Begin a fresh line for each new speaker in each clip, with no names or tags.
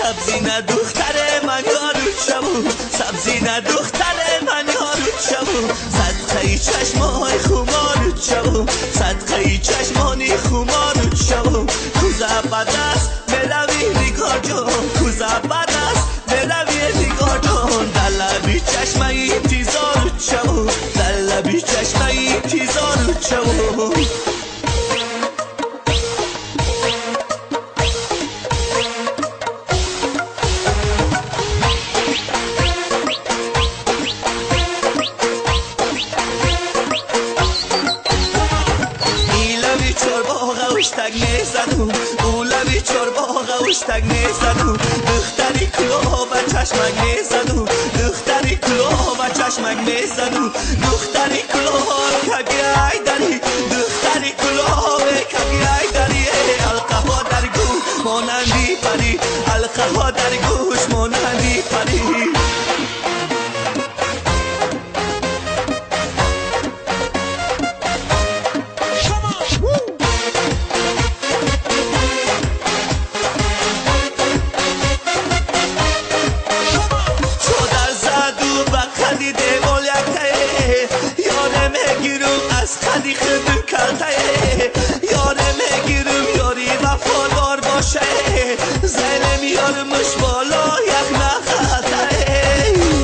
سبزی نه دختر من یارو شبو سبزی نه دختر من یارو شبو صدقه چشمای خمارو شبو صدقه چشمانی خمارو شبو کوزه بدست بلوی نگاه جان کوزه بدست بلوی نگاه جان در لبی چشمای تیزارو شبو در لبی چشمای تیزارو شبو تگ نیزدم اولوی چرباغ اوش تگ نیزدم دختری کلاه و چشمک نیزدم دختری کلاه و چشمک نیزدم دختری کلاه کگی ای داری دختری کلاه کگی ای داری القه ها در گوش مانندی پری القه ها در گوش مانندی پری خدی خدم کرده یاره میگیرم یاری وفادار باشه زنم یارمش بالا یک نخطه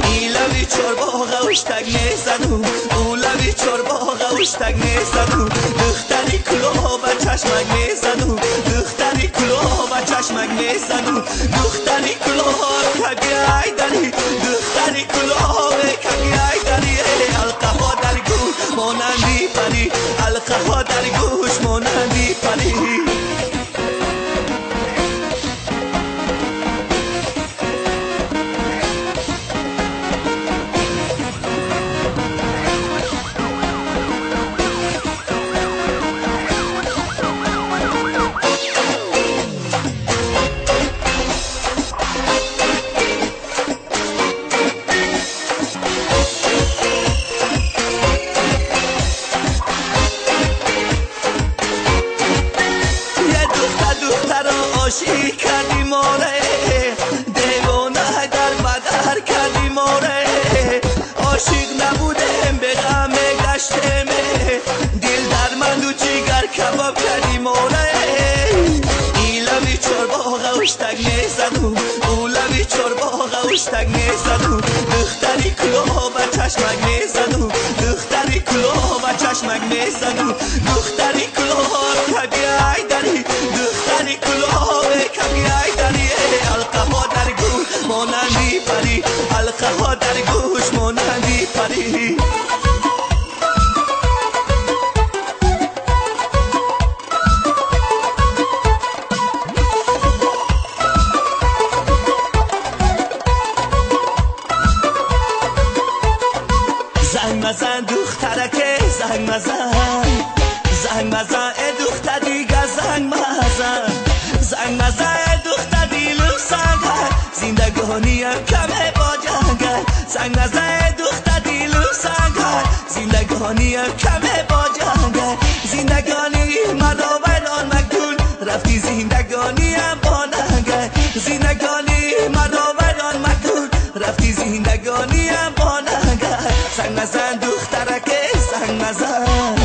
ایلوی چرباغ اوش تگ نیزدم اولوی چرباغ اوش تگ نیزدم دختری کلاه و چشمک نیزدم دختری کلاه و چشمک نیزدم دختری کلاه کگی ای داری دختری کلاه کگی ای داری القه ها در گوش مانندی پری القه ها در گوش مانندی پری عاشی کردی ماره دیوانه در بدر کردی ماره عاشق نبودم به غم گشتم دل در من دو جگر کباب کردی ماره ایلوی چرباغ اوش تگ نیزدم اولوی چرباغ اوش تگ نیزدم دختری کلاه و چشمک نیزدم دختری کلاه و چشمک نیزدم دختری کلاه کگی ای داری دختری کلاه کگی ای داری القه ها در گوش مانندی پری القه ها در گوش مانندی پری زنگ مزن دخترکه زنگ مزن زنگ مزن دختر دیگه زنگ مزن زنگ مزن دختر دیلم سنگر زندگانیم کمه با جنگر زنگ مزن دختر دیلم سنگر زندگانیم کمه با جنگر زندگانی مرا وران مکن رفتی زندگانیم با ننگر زندگانی مرا وران مکن رفتی زندگانیم با ننگر زنگ مزن دخترکه زنگ مزن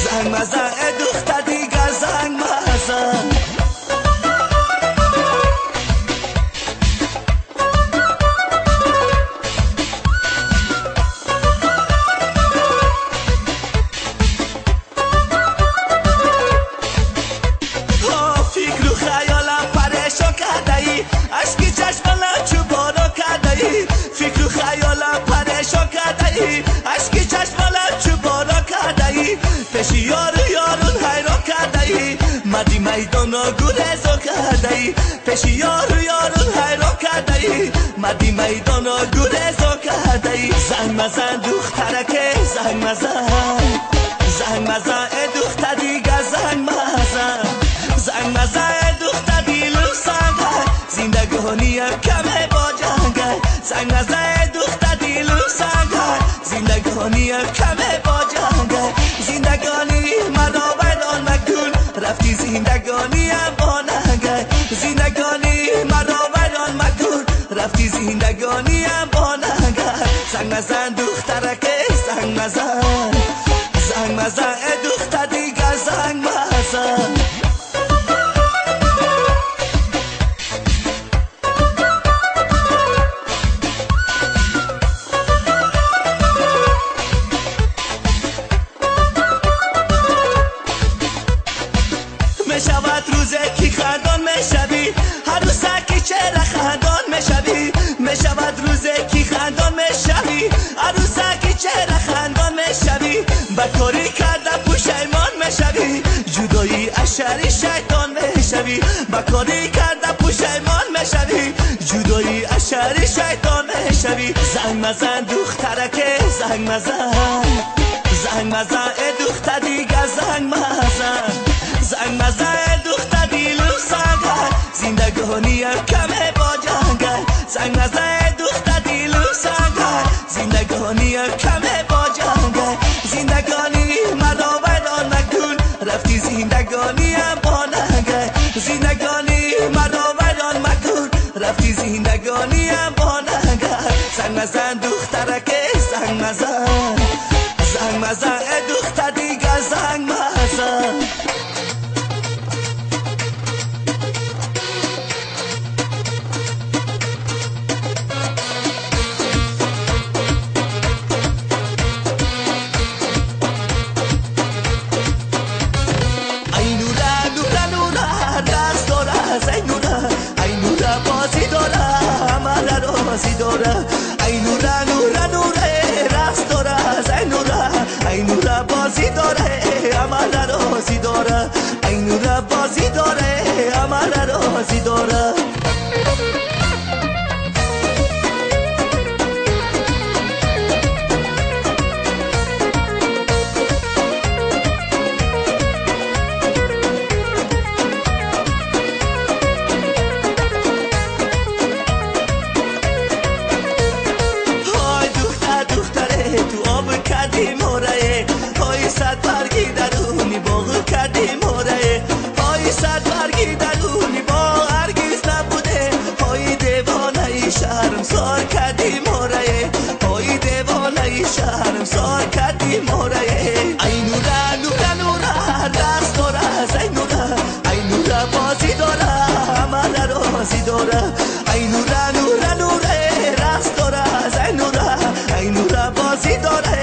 زنگ مزن دختر دیگر زنگ مزن فکر و خیالم پریشان کرده ای عشقی چشمانم چوبانو کرده ای فکر و خیالم پریشان کرده ای عشقی چشمانم چوبانو کرده ای پیشی یارون حیران کرده ای مردی میدانا گریزان کرده ای پیشی یارون حیران کرده ای مردی میدانا گریزان کرده ای زنگ مزن دخترکه زنگ مزن زنگ مزن دختر دیگه زنگ مزن زنگ مزن دختر دیلم سنگر زندگانیم کمه با جنگر زنگ مزن دختر دیلم سنگر زندگانیم کمه با جنگر زندگانی مرا وران مکن رفتی زندگانیم با ننگر زندگانی مرا وران مزن دخترک زنگ مزن زنگ مزن دختر دیگر زنگ مزن میشود روزه کی خندان میشوی عروسکی چرا خندان میشوی میشود روزه کی خندان میشوی عروسکی چرا خندان میشوی بدکاری کرده پشیمان میشوی جدایی اشری شیطان میشوی بدکاری کرده پشیمان میشوی جدایی اشری شیطان میشوی زنگ مزن دخترک زنگ مزن زنگ مزن دختر دیگر زنگ مزن زنگ مزن دختر دیلو سنگر زندگانیم کمه با جنگل زنگ مزن دختر دیلو سنگر زندگانیم کمه با جنگل زندگانی مرا ویران نکن رفتی زندگانیم با ننگل زندگانی مرا ویران مکن رفتی زندگانیم با ننگل زنگ مزن دخترک زنگ مزن زنگ مزن دختر دیگر زنگ مزن ای نوره نوره نوره رقص داره ای نوره ای نوره بازی داره عمل رازی داره ای نوره بازی داره عمل رازی داره تو آب کردی موره پای صد برگی درونی باغ کردی موره پای صد برگی درونی باغ هرگیز نبوده پای دیوانه شهرم سار کردی موره پای دیوانه شهرم سار کردی موره ای نوره نوره نوره دست داره ای نوره ای نوره بازی داره عمل رازی داره ای نوره نوره نوره رقص داره ای نوره ای نوره بازی داره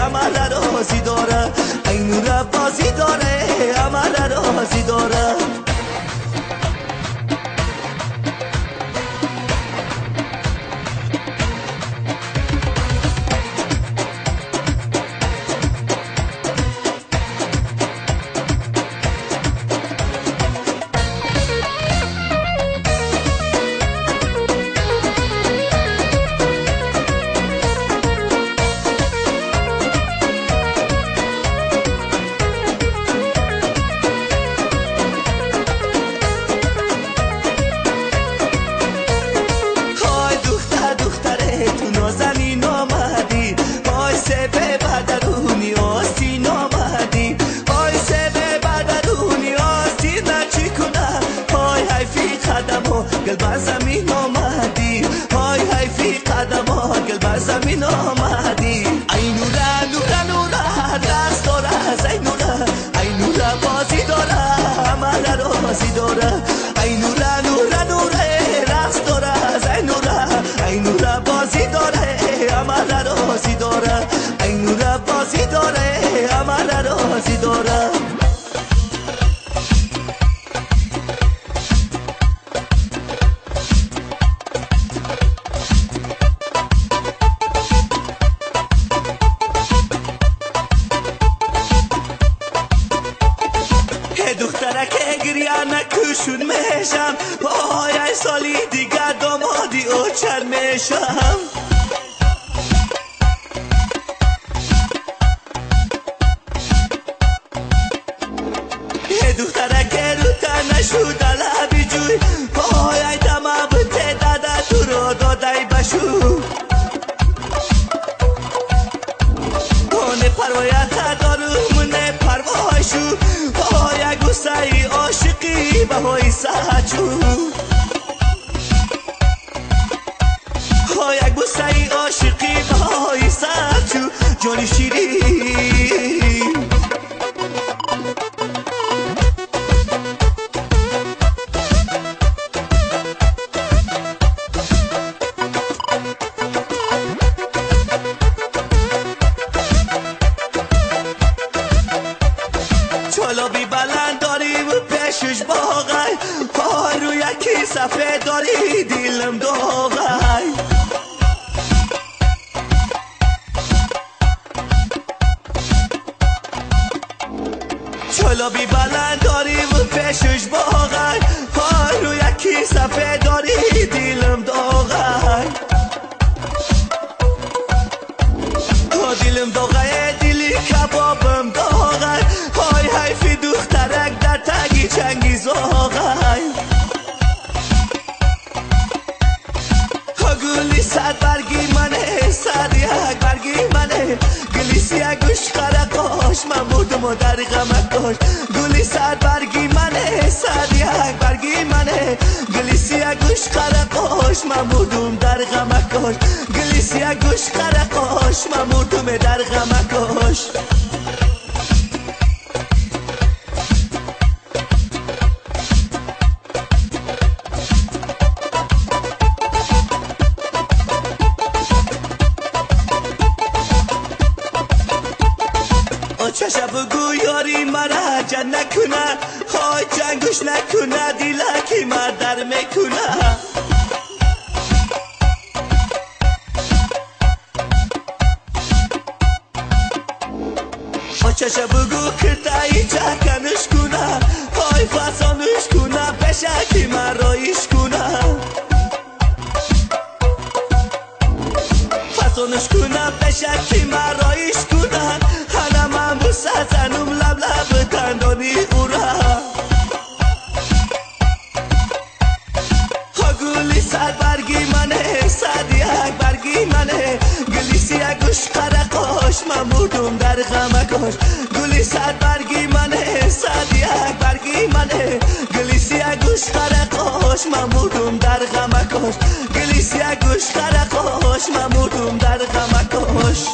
عمل رازی داره ای نوره بازی داره عمل رازی داره گل بر زمین آمدی های حیفی قدم گل بر زمین آمدی ای نوره نوره نوره دست داره ای نوره ای نوره بازی داره عمل رازی داره ای نوره نوره نوره رقص داره ای نوره ای نوره بازی داره عمل رازی داره ای نوره بازی داره عمل رازی داره دخترک گریه نکشون میشم پای سالی دیگر دامادی اوچر میشم دخترک رو تنشو دلبی جوی پای دمه بته داده تو رو دادای بشو کنه پروایت دارمونه پروایشو پای گوسای عاشقی بهای سهجو پای گوسای عاشقی بهای یکی صفحه داری دیلم دوغای چلا بی بلند داری و پیشش باغای پای رو یکی صفحه داری دیلم دوغای دیلم دوغای دیلی کبابم دوغای های حیفی دخترک در تگی چنگی زوغای گلی صد برگی منه صد یک برگی منه گلی سیا گوش قرقاش من بودم و در غمکاش گلی صد برگی منه صد یک برگی منه گلی سیا گوش قرقاش من بودم در غمکاش گلی سیا گوش قرقاش من بودم در غمکاش چشم بگو یاری مرا جن نکنه های جنگوش نکنه دیلکی مردر میکنه چشم بگو کرتایی چکنش کنه های فسانش کنه بشکی مرایش کنه فسانش کنه بشکی مرایش کنه سزنم لب لب دندانی اورا گلی صد برگی منه صد یک برگی منه گلی سیا گوش قرقاش من بودم در غمکاش گلی صد برگی منه صد یک برگی منه گلی سیا گوش قرقاش من بودم در غمکاش گلی سیا گوش قرقاش من بودم در غمکاش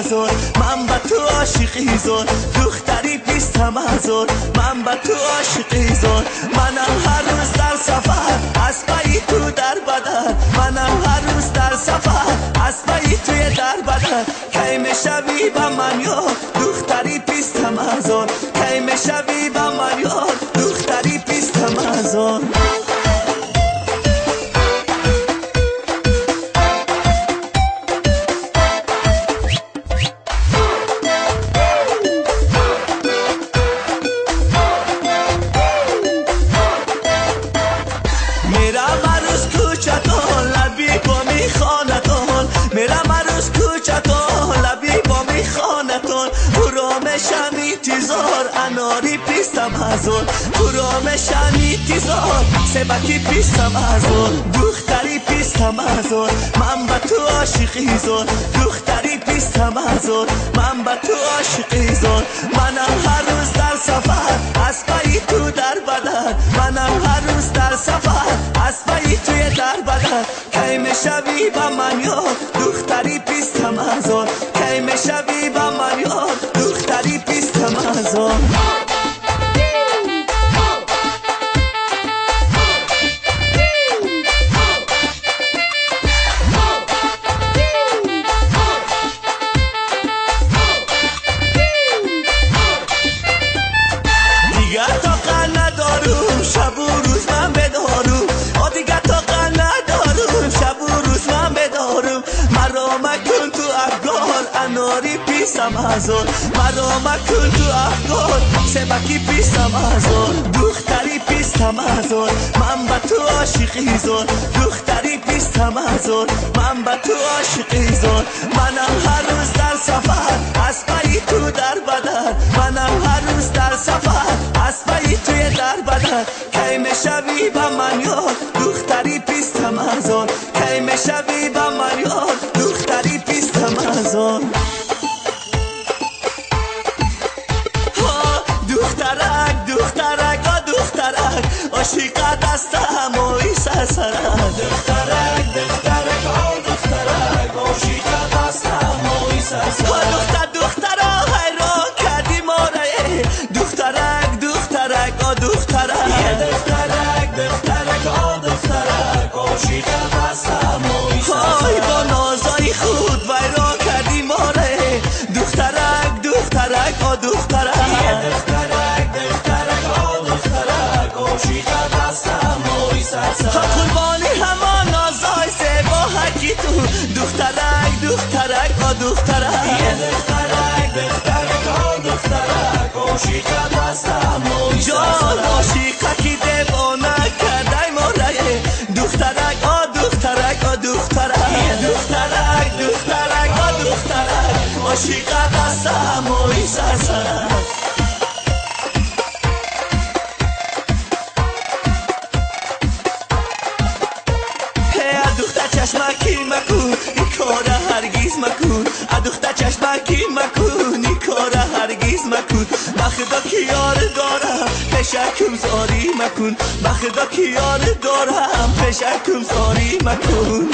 هزار من به تو عاشقی زار دختری پیستم هزار من به تو عاشقی زار منم هر روز در سفر اسبای تو در بدن منم هر روز در سفر اسبای توی در بدن کی میشوی با من یار دختری پیستم هزار کی میشوی با من یار دختری پیستم هزار اناری پیستم هزار پرامشانی تیزار سبکی پیستم هزار دختری پیستم هزار من به تو عاشقی زار دختری پیستم هزار من به تو عاشقی زار منم هر روز در سفر اسبای تو در بدن منم هر روز در سفر اسبای توی در بدن کی میشوی با من یار دختری پیستم هزار کی میشوی با من یار دختری پیستم هزار پیستم هزار مرا مکن تو افکار سبکی پیستم هزار دختری پیستم هزار من به تو عاشقی زار دختری پیستم هزار من به تو عاشقی زار منم هر روز در سفر اسبای تو در بدن منم هر روز در سفر اسبای توی در بدن کی میشوی با من یار دختری پیستم هزار کی میشوی با من یار دختری پیستم هزار عاشق دستم اوی سرسرک دخترک آ دخترک عاشق دستم اوی سرسرک دخترا حیران کردی ما را دخترک آ دخترک آ دخترک عاشق دستم اوی سرسرک با نازای خود ویران کردی ما را دخترک آ دخترک قربانی همان نازای زیبا حکی تو دخترک آ دخترک آ دخترک عاشق دستم جان عاشق کی دیوانه کرده ما را دخترک آ دخترک آ دخترک آ دخترک عاشق دستم اوی سرسرک چشمکی مکن این کار هرگیز مکن دختر چشمکی مکن این کار هرگیز مکن بخدا که یار دارم پشکم زاری مکن بخدا که یار دارم پشکم زاری مکن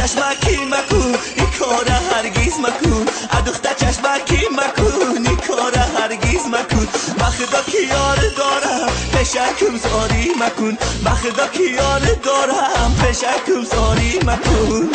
چشمکی مکن این کار هرگیز مکن دختر چشمکی مکن این کار هرگیز مکن بخدا که یار دارم پشکم زاری مکن بخدا که یار دارم پشکم زاری مکن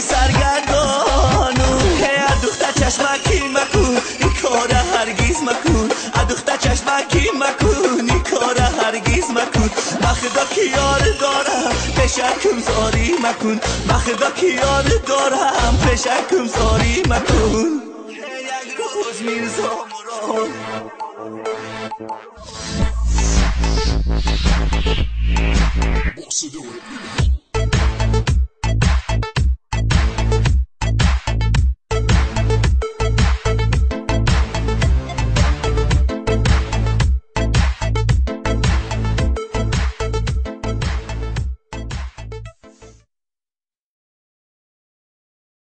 سرگردانو مکن بخدا که یار دارم پشکم زاری مکن بخدا که یار دارم پشکم زاری مکن یک روز میرزا مراد